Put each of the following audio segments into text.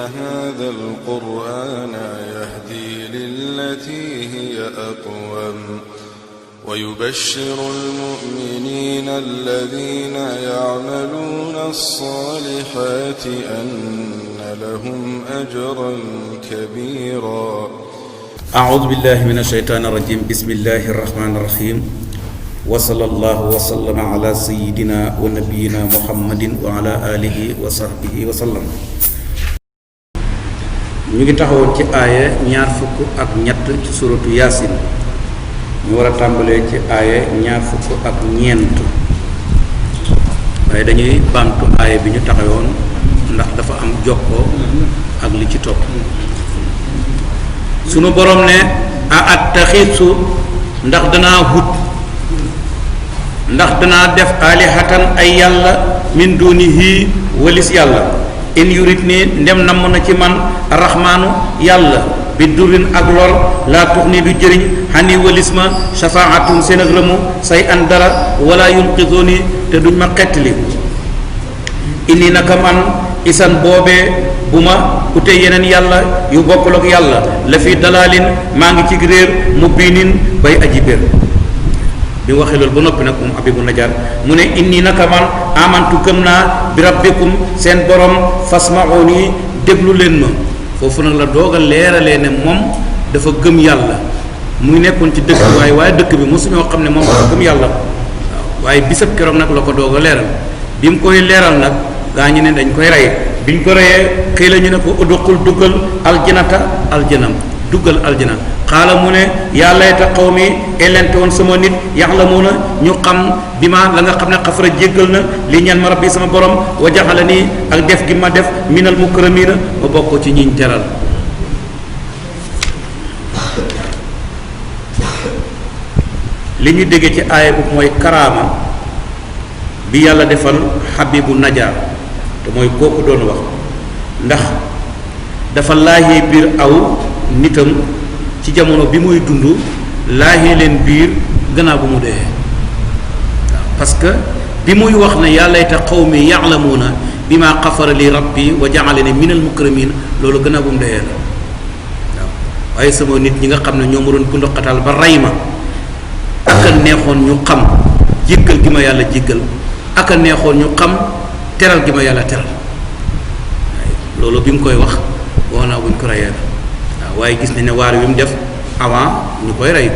هذا القرآن يهدي للتي هي أقوم ويبشر المؤمنين الذين يعملون الصالحات أن لهم أجرا كبيرا. أعوذ بالله من الشيطان الرجيم. بسم الله الرحمن الرحيم. وصلى الله وسلم على سيدنا ونبينا محمد وعلى آله وصحبه وسلم. ñu ngi taxawoon ci aaya ñaar fukk ak ñett ci suratu Yaasin. ñu war a tàmbalee ci aaya ñaar fukk ak ñeent, waaye dañuy baamtu aaya bi ñu taxawoon ndax dafa am jokkoo ak li ci topp. sunu borom ne a attaxisu ndax danaa hut, ndax danaa def alihatan ay yàlla min dunihi walis yàlla. in yurit ni ndem namm na ci man arrahmaanu yàlla bi durin ak lor laa tux ni du jëriñ xani walis ma shafaatun seen ak rëmu say an dara wala yunqiduni te duñ ma xettali. inni naka man isan boobee bu ma ute yeneen yàlla yu bokkul ak yàlla la fi dalaalin maa ngi ci réer mu biinin bay aji bér. bi waxee loolu ba noppi nag moom Abibu Najaar mu ne inni naka man amantu gëm naa bi rabbikum seen borom fasma'uni déglu leen ma. foofu nag la doog a leeralee ne moom dafa gëm yàlla, mu ngi nekkoon ci dëkk waaye dëkk bi mosuñoo xam ne moom dafa gëm yàlla. waaw waaye bisab keroog nag la ko doog a leeral. bi mu koy leeral nag gaa ñi ne dañ koy rey. biñ ko reyee xëy la ñu ne ko udxul duggal aljanata aljanam duggal aljana. xaala mu ne yaa layta qawmi elente woon sama nit yaxlamuuna ñu xam bi ma la nga xam ne xafara jéggal na li ñaan ma rabbi sama borom wa jaxala nii ak def gi ma def minal mukramiina ma bokk ci ñiñ teral. li ñu déggee ci aaya bu mooy karaama bi yàlla defal Habibu Najaar te mooy kooku doon wax, ndax dafa laajee biir aw nitam ci jamono bi muy dund, laajee leen biir gannaaw bu mu dee. parce que bi muy wax ne yaa layta qawmi ya'lamuuna bimaa xafara li rabbi wa ja'alani minal mukramiin loolu gannaaw bu mu dee la. waaw waaye sama nit ñi nga xam ne ñoo ma doon bunduxatal ba rey ma, ak a neexoon ñu xam jéggal gi ma yàlla jéggal, ak a neexoon ñu xam teral gi ma yàlla teral. loolu bi mu koy wax woo naa buñ ko reyee la. waaw waaye gis nañ ne waar wi mu def avant ñu koy rey.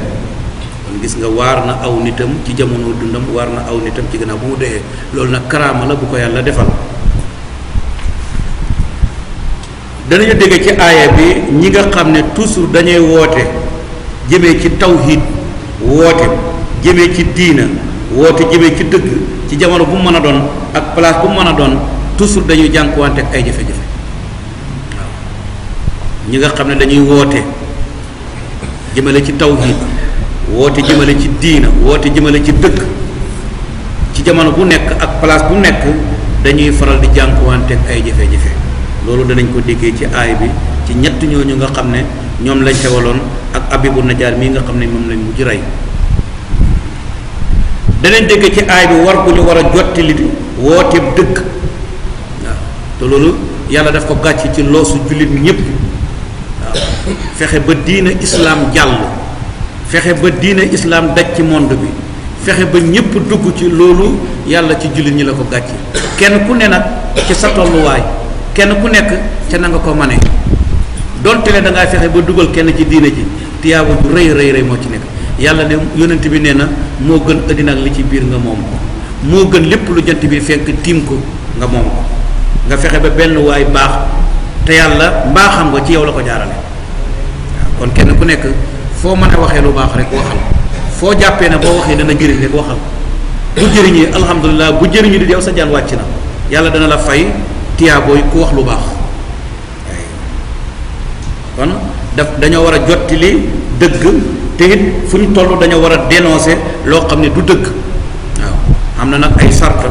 kon gis nga waar na aw nitam ci jamono dundam, waar na aw nitam ci gannaaw bu mu dee. loolu nag karaama la bu ko yàlla defal. danañu dégg ci aaya bi ñi nga xam ne toujours dañuy woote jëmee ci tawhid, woote jëmee ci diina, woote jëmee ci dëgg ci jamono bu mu mën a doon ak place bu mu mën a doon, toujours dañuy jànkuwante ak ay jafe-jafe. ñi nga xam ne dañuy woote jëmale ci tawhid, woote jëmale ci diina, woote jëmale ci dëkk ci jamono bu nekk ak place bu nekk dañuy faral di jànkuwante ak ay jafe-jafe. loolu danañ ko déggee ci aay bi ci ñett ñooñu nga xam ne ñoom lañ xewaloon ak Abibu Najaar mii nga xam ne moom lañ mujj rey. danañ déggee ci aay bi war bu ñu war a jottali woote dëkk. waaw te loolu yàlla daf ko gàcc ci loosu jullit ñépp. fexe ba diina islaam jàll, fexe ba diina islaam daj ci monde bi, fexe ba ñépp dugg ci loolu yàlla ci jullit ñi la ko gàcce. kenn ku ne nag ci sa tolluwaay, kenn ku nekk ca na nga ko mane. donte ne da ngaa fexe ba dugal kenn ci diina ji, tiyaaba bu rëy rëy moo ci nekk. yàlla ne yonent bi nee na moo gën àddina ak li ci biir nga moom ko, moo gën lépp lu jant bi fenk tiim ko nga moom ko. nga fexe ba benn waay baax te yàlla mbaaxam nga ci yow la ko jaarale. waaw kon kenn ku nekk foo mën a waxee lu baax rek waxal, foo jàppee ne boo waxee dana jëriñ rek waxal. bu jëriñee alhamdulilah, bu jëriñu di yow sa jaan wàcc na, yàlla dana la fay tiyaabooy ku wax lu baax. kon dañoo war a jottali dëgg, te it fu ñu toll dañoo war a dénoncer loo xam ne du dëgg. waaw am na nag ay sart,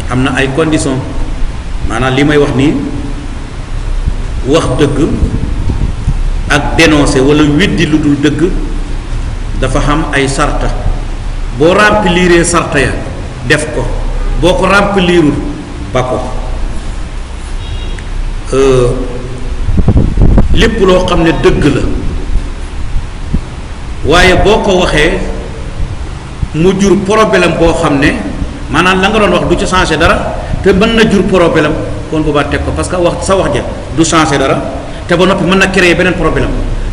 am na ay conditions. maanaam li may wax nii wax dëgg ak dénoncer wala weddi lu dul dëgg dafa xam ay sarta. boo rempliree sarta ya def ko, boo ko remplirul ba ko. lépp loo xam ne dëgg la waaye boo ko waxee mu jur problème boo xam ne maanaam la nga doon wax du ci changer dara te mën na jur problème kon boobaa teg ko parce que wax sa wax ja du changer dara te ba noppi mën na créer beneen problème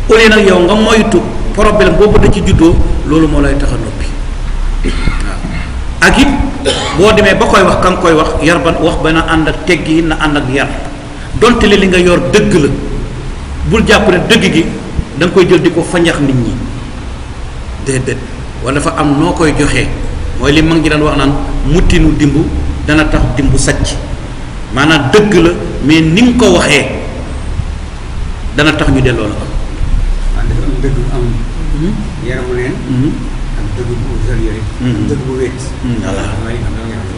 au lieu nag yow nga moytu problème boobu da ci juddoo loolu moo lay tax a noppi waaw ak it boo demee ba koy wax ka nga koy wax yar ba wax ba na ànd ak teggi na ànd ak yar donte li nga yor dëgg la bul jàpp ne dëgg gi da nga koy jël di ko fañax nit ñi déedéet wala dafa am noo koy joxee mooy li mag ñi daan wax naan muttinu dimb dana tax dimb sàcc maanaam dëgg la mais ni nga ko waxee dana tax ñu delloo la ko. waaw dafa am dëgg bu am. yaramu neen. ak dëgg bu sel yooyu. dëgg bu wéet. voilà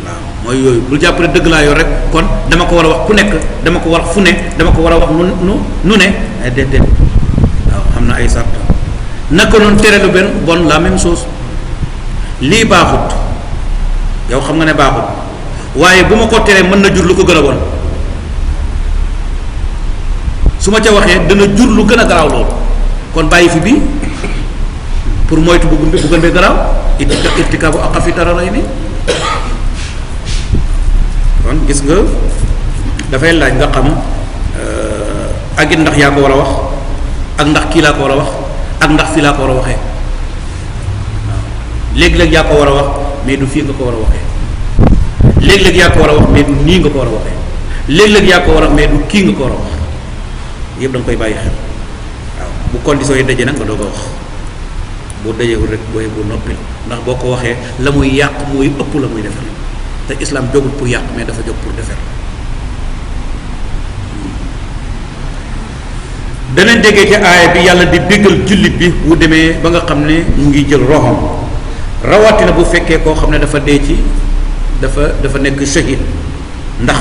waaw mooy yooyu bul jàpp ne dëgg laa yor rek kon dama ko war a wax ku nekk dama ko war a fu ne dama ko war a wax nu ne ay déedéet waaw xam na ay sart naka noonu tere lu benn bon la même chose lii baaxut yow xam nga ne baaxut waaye bu ma ko teree mën na jur lu ko gën a bon su ma ca waxee dana jur lu gën a garaaw loolu kon bàyyi fi bii pour moytu bu gën bee garaaw irtikaabu aqafi dararayni kon gis nga dafay laaj nga xam ak it ndax yaa ko war a wax ak ndax kii laa ko war a wax ak ndax fii laa ko war a waxee waaw léeg-léeg yaa ko war a wax mais du fii nga ko war a waxee léeg-léeg yaa ko war a wax mais du nii nga ko war a waxee léeg-léeg yaa ko war a wax mais du kii nga ko war a wax yëpp da nga koy bàyyi xel waaw bu conditions yi daje nag nga doog a wax boo dajewul rek booy bu noppi ndax boo ko waxee la muy yàq muy ëpp la muy defar te islam jógul pour yàq mais dafa jóg pour defar. danañ déggee ci aaya bi yàlla di béggal jullit bi bu demee ba nga xam ne mu ngi jël roxam rawatina bu fekkee koo xam ne dafa dee ci dafa nekk shahid ndax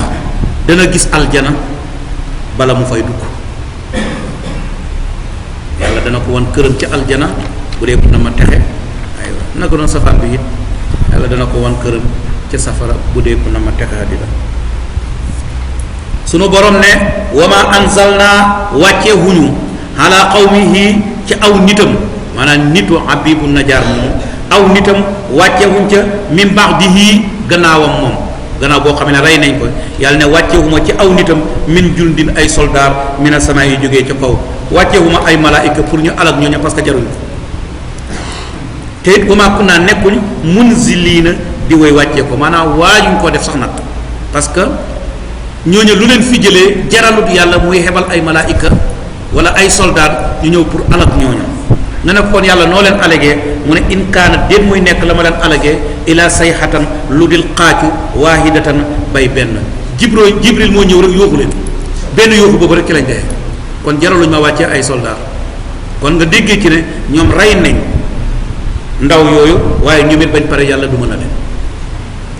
dana gis aljana bala mu fay dugg yàlla dana ko wan këram ci aljana bu dee na ma texe aywa naka doon safaan bi it yàlla dana ko wan këram ca safara bu dee na ma texe di la sunu borom ne wama anzalna wàcce huñu ala qawmihi ci aw nitam maanaam nitu Habibu Najaar moomu aw nitam wàcce wuñ ca min ba'dihi gannaawam moom gannaaw boo xam ne rey nañ ko yàlla ne wàccewuma ci aw nitam min jundin ay soldaar mina sama yi jógee ca kaw wàccewuma ay malaayika pour ñu alag ñooñu parce que jaruñ ko te it wama kunna nekkuñ munziliina di way wàccee ko maanaam waajuñ ko def sax nag parce que ñooñu lu leen fi jëlee jaralut yàlla muy xebal ay malaayika wala ay soldaar ñu ñëw pour alag ñooñu nga ne kon yàlla noo leen alagee mu ne in kaana déet muy nekk la ma leen alagee ila sayxatan lu dil xaacu waahidatan bay benn jibril moo ñëw rek yóoxu leen benn yóoxu boobu rek ci lañ dee kon jaraluñ ma wàccee ay soldaar kon nga déggee ci ne ñoom rey nañ ndaw yooyu waaye ñoom it bañ pare yàlla du mën a leen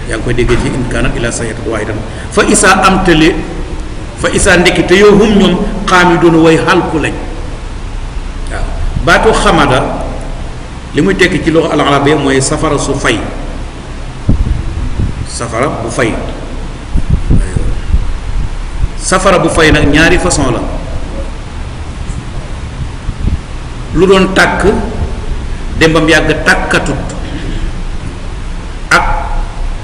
yaa ngi koy déggee ci in kaanat ila sayxatan waahidatan fa isaa am tële fa isaa ndekki te yow hum ñoom xaam yi doon way xalku lañ waaw baatu xamada li muy tekki ci loxo al-arabiyya mooy safara su fay safara bu fay safara bu fay nag ñaari façon la lu doon tàkk dembam yàgg tàkkatut ak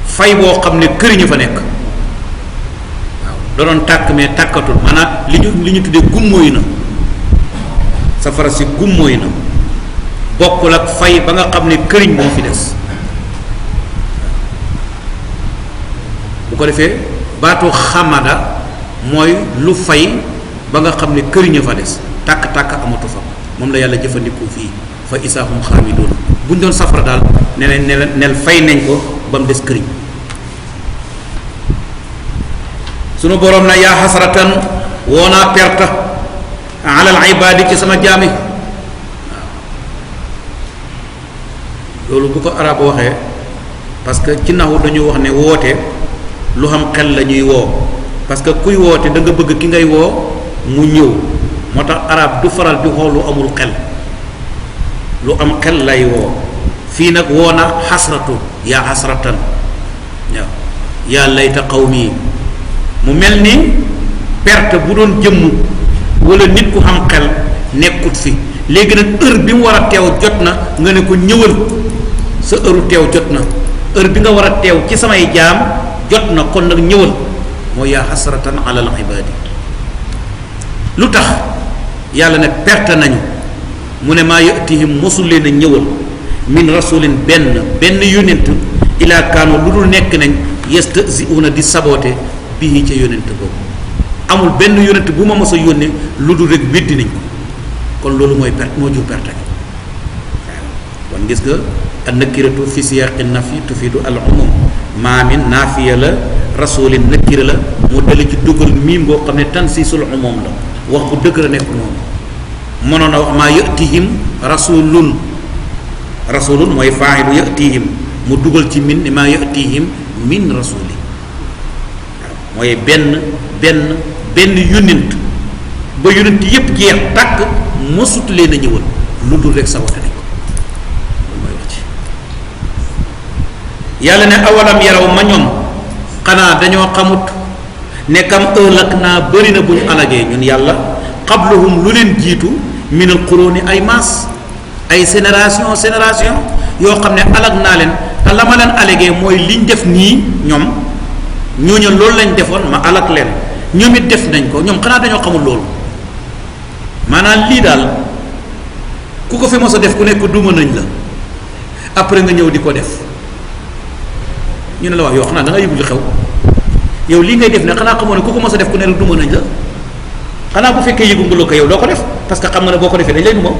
fay boo xam ne këriñu fa nekk waaw da doon tàkk mais tàkkatut maanaam li ñu tuddee gummóoy na safara si gummóoy na bokkul ak fay ba nga xam ne këriñ moo fi des bu ko defee baatu xamada mooy lu fay ba nga xam ne këriñ a fa des tàkk-tàkk amatu fa moom la yàlla jëfandikoo fii fa isaahum xaamidoon bu ñu doon safara daal nel fay nañ ko ba mu des këriñ sunu boroom na yaa xasratan woonaa perta alal ibaadi ci sama jaami loolu bu ko arab waxee parce que ci naxu dañu wax ne woote lu xam xel la ñuy woo parce que kuy woote da nga bëgg ki ngay woo mu ñëw moo tax arab du faral di xool lu amul xel lu am xel lay woo fii nag woo na xasratu yaa xasratan waaw yaa layta qawmi mu mel ni perte bu doon jëmm wala nit ku xam xel nekkut fi léegi nag heure bi mu war a teew jot na nga ne ko ñëwal sa heure teew jot na heure bi nga war a teew ci samay jaam jot na kon nag ñëwal mooy yaa xasratan ala al ibaadi lu tax yàlla ne perte nañu mu ne maa yatihim mosul leen a ñëwal min rasulin benn yónent ilaa kaanu lu dul nekk nañ yastahzi'uuna di saboote bii ca yónent boobu amul benn yónent bu ma mos a yónnee lu dul rek weddi nañ ko kon loolu mooy perte moo jur perte kon gis nga an nakiratu fi siyaqi nafi tufidu al umum maa min naafiya la rasulin nakira la mu dale ci dugal miim boo xam ne tansiisul umum la wax bu dëgg la nekk noonu mënoon a wax maa yatihim rasulun mooy faa'ilu yatihim mu dugal ci min maa yatihim min rasuli waaw mooy benn yónent ba yónent yépp jeex tàkk mosut leen a ñëwal lu dul rek sabote nañ ko loolu mooy wax ci yàlla ne awalam yaraw ma ñoom xanaa dañoo xamut ne kam ëllëg naa bëri na bu ñu alagee ñun yàlla qablahum lu leen jiitu minal quruuni ay maas ay génération yoo xam ne alag naa leen te la ma leen alagee mooy liñ def nii ñoom ñooñu loolu lañ defoon ma alag leen ñoom it def nañ ko ñoom xanaa dañoo xamul loolu maanaam lii daal ku ko fi mos a def ku nekk duma nañ la après nga ñëw di ko def ñu ne la wax yow xanaa da nga yëgul li xew yow lii ngay def ne xanaa xamoo ne ku ko mos a def ku ne duma nañ la xanaa bu fekkee yëgu nga ko yow doo ko def parce que xam nga ne boo ko defee dañ lay duma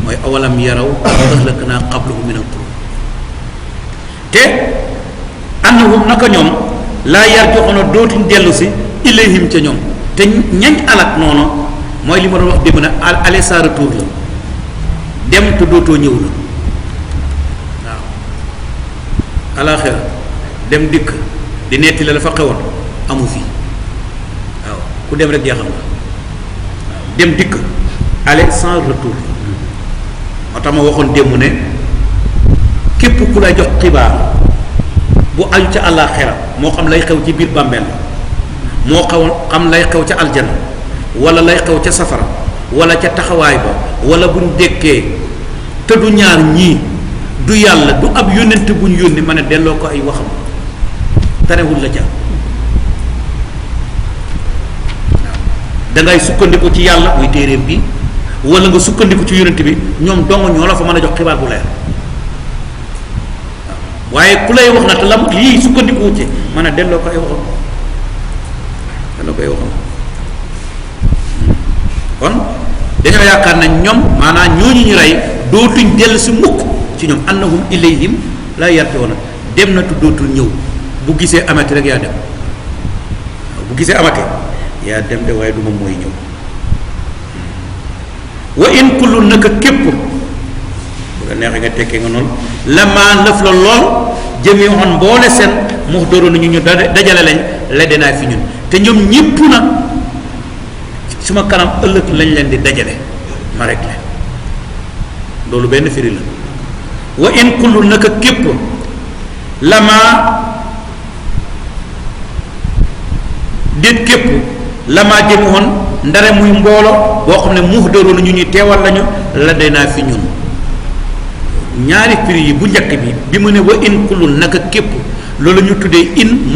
mooy awalam yaraw ahlaknaa qablahum min al-qurun te annahum naka ñoom laa yarji'uuna dootuñ dellu si ilayhim ca ñoom te ñañ alak noonu mooy li ma doon wax démb na aller sans retour la dem te dootoo ñëw la waaw alaaxira dem dikk di netti la fa xewoon amu fi waaw ku dem rek jeexal nga waaw dem dikk aller sans retour moo tax ma waxoon démb ne képp ku lay jox xibaar bu aju ca àllaaxira moo xam lay xew ci biir bàmmeel la moo xam lay xew ca aljana wala lay xew ca safara wala ca taxawaay ba wala buñ dekkee te du ñaar ñii du yàlla du ab yónnent buñ yónni ma ne delloo ko ay waxam tanewul la ca dangay sukkandiku ci yàlla muy téeréem bi wala nga sukkandiku ci yónnent bi ñoom dong ñoo la fa mën a jox xibaar bu leer waaye ku lay wax na te lam lii sukkandiku ci man a delloo ko ay waxam kon dañoo yaakaar nañ ñoom maanaam ñooñu ñu rey dootuñ dellu si mukk ci ñoom annahum ilayhim la yarji'una dem na tu dootul ñëw bu gisee amati rek yaa dem bu gisee amati yaa dem de waaye du moom mooy ñëw wa in kullu naka képp bu la neexee nga tekkee nga noonu la maa lëf la lool jëmee on mboole seen muxdaroon ñu dajale lañ la dinaa fi ñun te ñoom ñépp nag suma kanam ëllëg lañ leen di dajale ma rek leen loolu benn firi la wa in kullu naka képp la maa déet képp la maa jëmee on ndare muy mboolo boo xam ne muxdaroon ñu ñuy teewal lañu la dinaa fi ñun ñaari prix yi bu njëkk bi mu ne wa in kullun naka képp loolu ñu tuddee in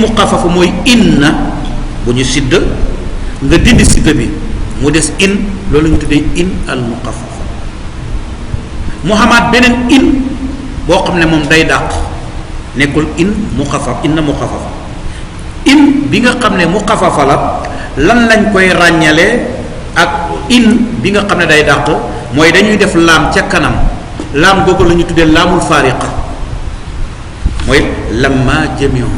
muxaffafa mooy inna bu ñu sidd nga dindi sidd bi mu des in loolu ñu tuddee in al muxaffafa mu xamaat beneen in boo xam ne moom day dàq nekkul in muxaffaf inna muxaffafa in bi nga xam ne muxaffafa la lan lañ koy ràññalee ak in bi nga xam ne day dàq mooy dañuy def laam ca kanam laam googu la ñu tuddee laamul faariqa mooy lamma jami'un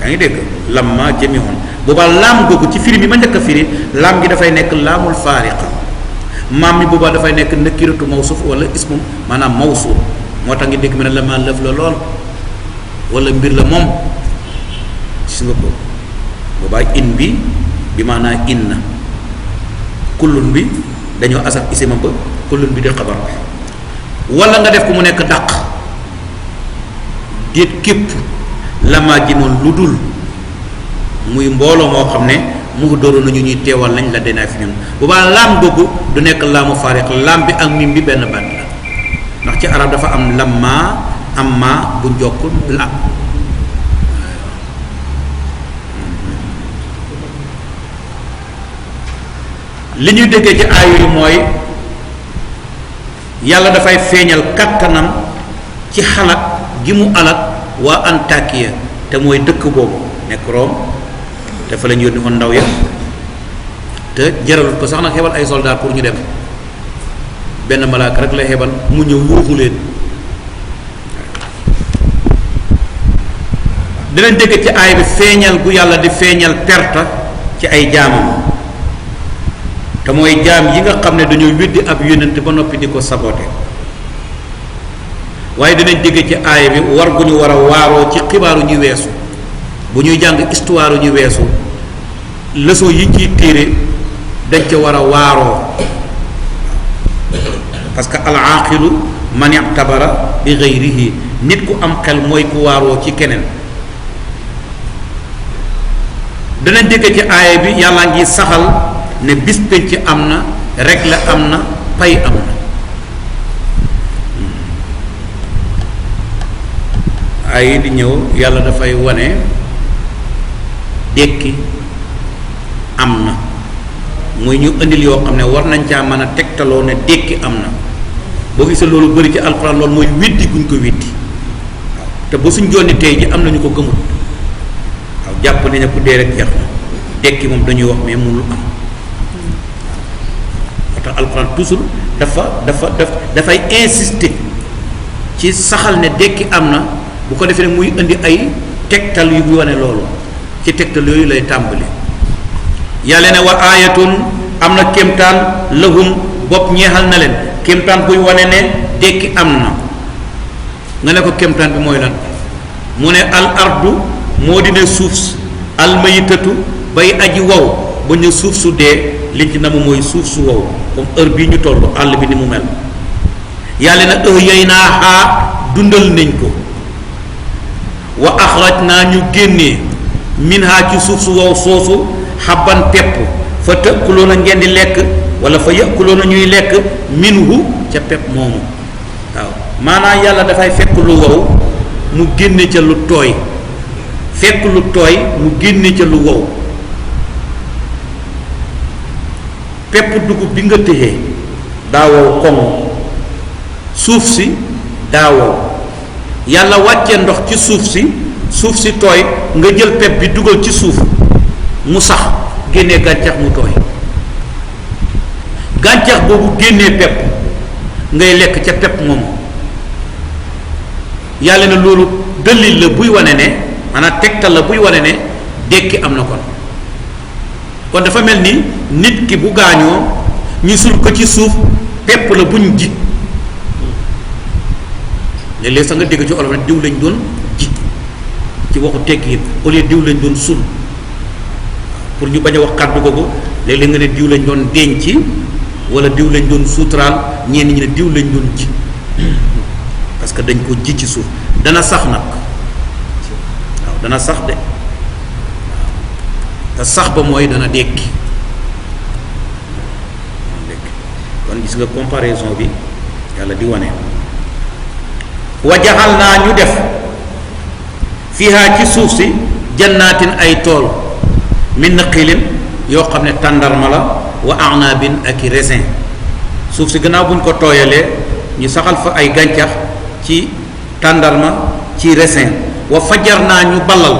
yaa ngi dégg lamma jami'un boobaa laam googu ci firi bi ma njëkk a firi laam gi dafay nekk laamul faariqa maam mi boobaa dafay nekk nakiratu mawsuuf wala ismu maanaam mawsuuf moo tax ngi dégg mu ne lamma lëf la lool wala mbir la moom gis nga ko boobaa in bi maanaam inna kullun bi dañoo asaf isima ba kullun bi di xabar wala nga def ko mu nekk dàq déet képp lamaa ji noonu lu dul muy mbooloo moo xam ne mu dóoru nañu ñuy teewal lañ la denaa fi ñun bu baax laam googu du nekk laamu faariq laam bi ak mim bi benn baat la ndax ci arab dafa am lamma am ma bu njokk la li ñuy déggee ci aay yu mooy yàlla dafay feeñal kattanam ci xalak gi mu alak waa Antakiya te mooy dëkk boobu nekk Rome te fa lañ yónni woon ndaw ya te jaralut ko sax nag xebal ay soldat pour ñu dem benn malaaka rek la xebal mu ñëw yuuxu leen dinañ dégg ci aay bi feeñal gu yàlla di feeñal perte ci ay jaamam te mooy jaam yi nga xam ne dañoo weddi ab yónnent ba noppi di ko sabote waaye dinañ dégg ci aaya bi war gu ñu war a waaroo ci xibaaru ñu weesu bu ñuy jàng histoire ñu weesu leçon yi ciy téere dañ ca war a waaroo parce que al aqilu man i'tabara bi ghayrihi nit ku am xel mooy ku waaroo ci keneen dinañ dégg ci aaya bi yàlla ngi saxal ne bis penc am na règle am na pay am na ay di ñëw yàlla dafay wane dekki am na muy ñu indil yoo xam ne war nañ caa mën a tegtaloo ne dekki am na boo gisee loolu bëri ci alxuraan loolu mooy weddi guñ ko weddi waaw te ba suñ jonni tey ji am na ñu ko gëmut waaw jàpp nañ ne ku dee rek jeex na dekki moom dañuy wax mais mënul am moo tax alxuraan toujours dafay insister ci saxal ne dekki am na bu ko defee muy indi ay tegtal yu wane loolu ci tegtal yooyu lay tàmbali yàlla ne wa aayatun am na kéemtaan lahum bopp ñeexal na leen kéemtaan buy wane ne dekki am na nga ne ko kéemtaan bi mooy lan mu ne al ardu moo di ne suuf si al mayitatu bay aji wow ba ñu suuf su dee liñ ci namu mooy suuf su wow comme heure bii ñu toll àll bi ni mu mel yàlla na yey naa xaa dundal nañ ko wa axraj naa ñu génnee minha ci suuf su wow soosu xabban pepp fa tëkkuloon a ngeen di lekk wala fa yëkkuloon a ñuy lekk minhu ca pepp moomu waaw maanaam yàlla dafay fekk lu wow mu génne ca lu tooy fekk lu tooy mu génne ca lu wow pepp dugub bi nga téye daa wow koŋ suuf si daa wow yàlla wàccee ndox ci suuf si tooy nga jël pepp bi dugal ci suuf mu sax génnee gàncax mu tooy gàncax boobu génnee pepp ngay lekk ca pepp moomu yàlla ne loolu dalil la buy wane ne maanaam tegtal la buy wane ne dekki am na kon dafa mel ni nit ki bu gaañoo ñu sul ko ci suuf pepp la buñ ji léeg-léeg sax nga dégg ci olof ne diw lañ doon ji ci waxu tekki au lieu diw lañ doon sul pour ñu bañ a wax kàddu googu léeg-léeg nga ne diw lañ doon denc wala diw lañ doon suuturaal ñenn ñi ne diw lañ doon ji parce que dañ ko ji ci suuf dana sax nag waaw dana sax de te sax ba mooy dana dekki kon gis nga comparaison bi yàlla di wane wa jaxal naa ñu def fiha ci suuf si jannaatin ay tool min naqiilin yoo xam ne tàndarma la wa a'naabin ak i raisin suuf si gannaaw buñ ko tooyalee ñu saxal fa ay gàncax ci tàndarma ci raisin wa fajar naa ñu ballal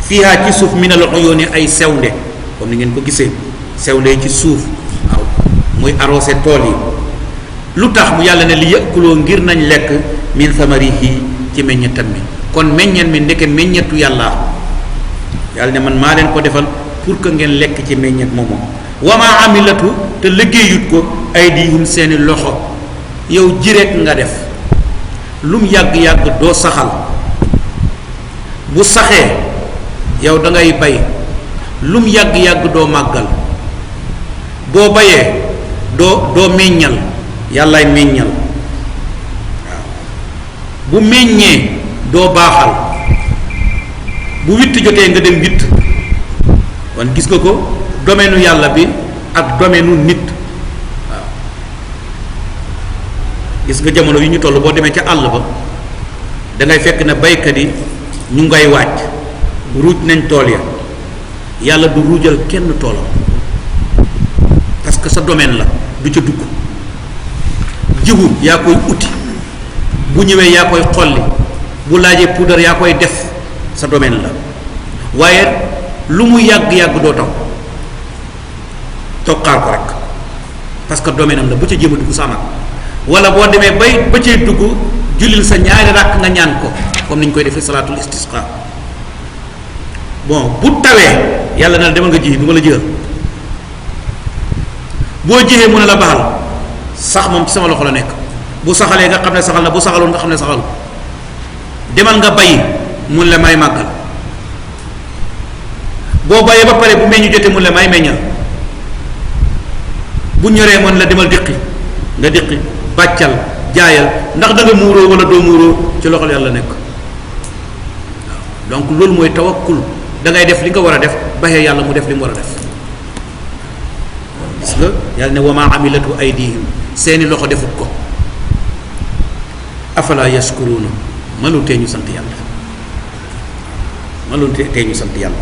fiha ci suuf minal uyuuni ay sewnde comme ni ngeen ko gisee sewnde ci suuf waaw muy arrosé tool yi lu tax mu yàlla ne li yëkkuloo ngir nañ lekk min samarihi ci meññetam mi kon meññet mi ndeke meññetu yàlla yàlla ne man maa leen ko defal pour que ngeen lekk ci meññet moomu wa maa amilatu te liggéeyut ko aydihim seeni loxo yow ji rekk nga def lum yàgg-yàgg doo saxal bu saxee yow da ngay bay lum yàgg-yàgg doo màggal boo bayee doo meññal yàllaay meññal waaw bu meññee doo baaxal bu witt jotee nga dem witt kon gis nga ko domaine yàlla bi ak domaine nit waaw gis nga jamono yi ñu toll boo demee ca àll ba da ngay fekk ne baykat yi ñu ngay wàcc ruuj nañ tool ya yàlla du ruujal kenn toolam parce que sa domaine la du ca dugg jiwu yaa koy uti bu ñëwee yaa koy xolli bu laajee poudre yaa koy def sa domaine la waaye lu mu yàgg-yàgg doo taw toog xaar ko rek parce que domaine am la bu ca jéem a dugg sa nag wala boo demee bay ba cay dugg jullil sa ñaari ràkk nga ñaan ko comme ni ñu koy defee salaatul istisqa bon bu tawee yàlla na la demal nga ji du ma la jël boo jiyee mu ne la baal sax moom ci sama loxo la nekk bu saxalee nga xam ne saxal na bu saxaloon nga xam ne saxal demal nga bay mun la may màggal boo bayee ba pare bu meññu jotee mun la may meññal bu ñoree mën la demal diqi nga diqi bàccal jaayal ndax da nga muuroo wala doo muuroo ci loxol yàlla nekk waaw donc loolu mooy tawakkul da ngay def li nga war a def baxee yàlla mu def li mu war a def gis nga yàlla ne wa maa amilatu aydihim seeni loxo defut ko afala yashkuruna mënu tee ñu sant yàlla mënu tee ñu sant yàlla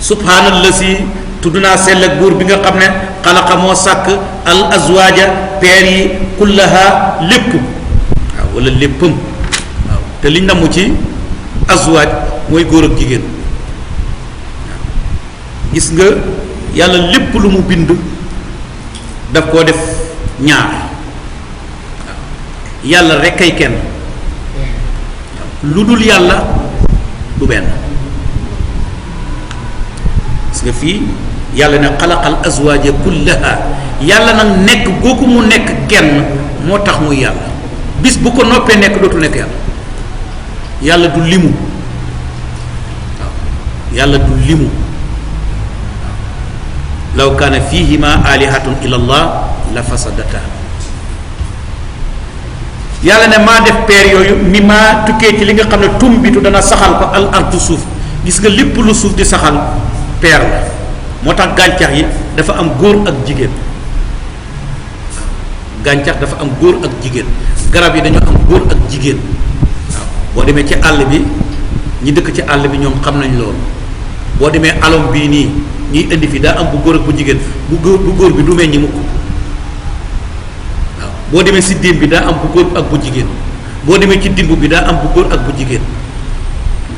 subhaanallazi tudd naa sell ak buur bi nga xam ne xalaqa moo sàkk al azwaaja peer yi kullaha lépp waaw wala léppam waaw te liñ namm ci azwaaj mooy góor ak jigéen waaw gis nga yàlla lépp lu mu bind daf koo def ñaar waaw yàlla rek kay kenn lu dul yàlla du benn gis nga fii yàlla ne xalaqal azwaaja kullaha yàlla nag nekk googu mu nekk kenn moo tax muy yàlla bis bu ko noppee nekk dootul nekk yàlla yàlla du limu waaw yàlla du limu waaw law kaana fihima alihatun illa allah la fasadata yàlla ne maa def peer yooyu mi maa tukkee ci li nga xam ne tumbitu dana saxal ko al ardu suuf gis nga lépp lu suuf di saxal peer la moo tax gàncax yi dafa am góor ak jigéen gàncax dafa am góor ak jigéen garab yi dañoo am góor ak jigéen waaw boo demee ci àll bi ñi dëkk ci àll bi ñoom xam nañ loolu boo demee alom bii nii ñuy indi fi daa am bu góor ak bu jigéen bu góor bi du meññi mukk waaw boo demee si déem bi daa am bu góor ak bu jigéen boo demee ci dimb bi daa am bu góor ak bu jigéen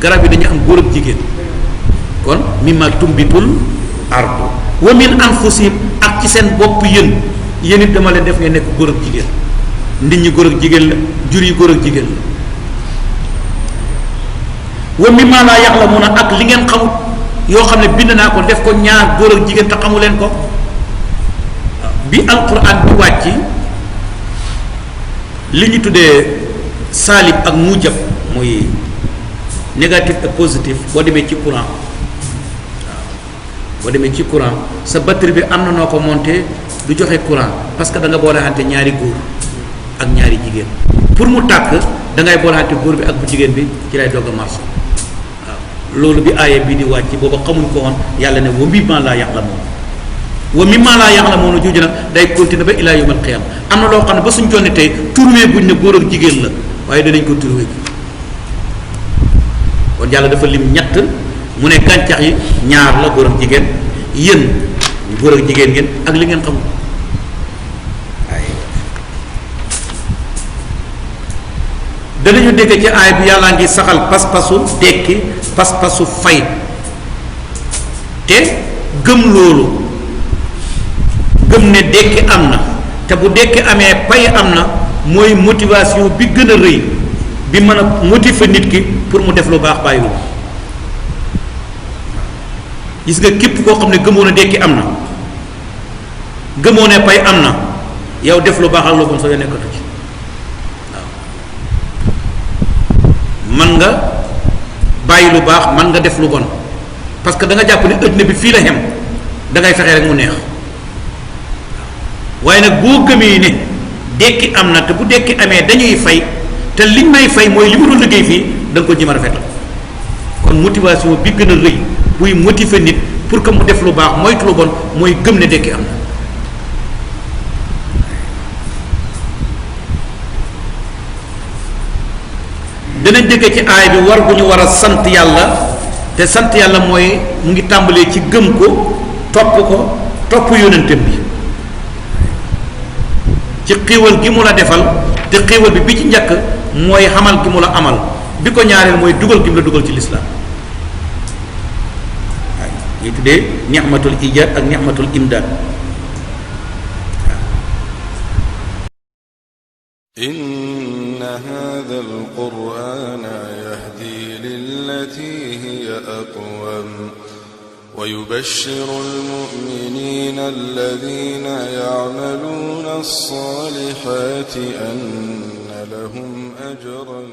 garab yi dañu am góor ak jigéen kon mimma tumbitul ardu wa min anfusihim ak ci seen bopp yéen it dama leen def ngeen nekk góor ak jigéen nit ñi góor ak jigéen la jur yi góor ak jigéen la wa mimma laa yaxlamuuna ak li ngeen xamul yoo xam ne bind naa ko def ko ñaar góor ak jigéen te xamu leen ko bi alquran bi wàcc li ñu tuddee saalib ak mujab muy négatif ak positif boo demee ci courant boo demee ci courant sa batterie bi am na noo ko monté du joxe courant parce que da nga boolexante ñaari góor ak ñaari jigéen pour mu tàkk da ngay boolexante góor bi ak bu jigéen bi ci lay doog a marché waaw loolu bi aaya bii di wàcc booba xamuñ ko woon yàlla ne wa mimmaa laa yaxlamuun wa mimmaa laa yaxlamuun jooju nag day continuer ba ilaa yawmal qiyaama am na loo xam ne ba suñ jonni tey turwee buñ ne góor ak jigéen la waaye danañ ko turwee kon yàlla dafa lim ñett mu ne gàncax yi ñaar la góor ak jigéen yéen góor ak jigéen ngeen ak li ngeen xamul waaye danañu dégg ci aay bi yàllaa ngi saxal pas-pasu dekki pas-pasu fay te gëm loolu gëm ne dekki am na te bu dekki amee pay am na mooy motivation bi gën a rëy bi mën a motiver nit ki pour mu def lu baax bàyyiwul gis nga képp koo xam ne gëmoo ne dekki am na gëmoo ne pay am na yow def lu baax ak lu bon soo nekkatu ci waaw man nga bàyyi lu baax man nga def lu bon parce que da nga jàpp ne adduna bi fii la xem da ngay fexe rek mu neex waaye nag boo gëmee ne dekki am na te bu dekki amee dañuy fay te liñ may fay mooy li ma doon liggéey fii da nga ko jëm a rafetal kon motivation bi gën a rëy buy motiver nit pour que mu def lu baax moytu lu bon mooy gëm ne dekki am na dinañ déggee ci aay bi war bu ñu war a sant yàlla te sant yàlla mooy mu ngi tàmbalee ci gëm ko topp yónnentam bi ci xéewal gi mu la defal te xéewal bi ci njëkk mooy xamal gi mu la amal bi ko ñaareel mooy dugal gi mu la dugal ci lislaam waaw ñuy tuddee ni'matul ijaad ak ni'matul imdaad inna haadha al-qur'aana yahdii lillatii hiya aqwam wa yubashshiru al-mu'miniina allaziina ya'maluuna as-saalihaati anna lahum ajran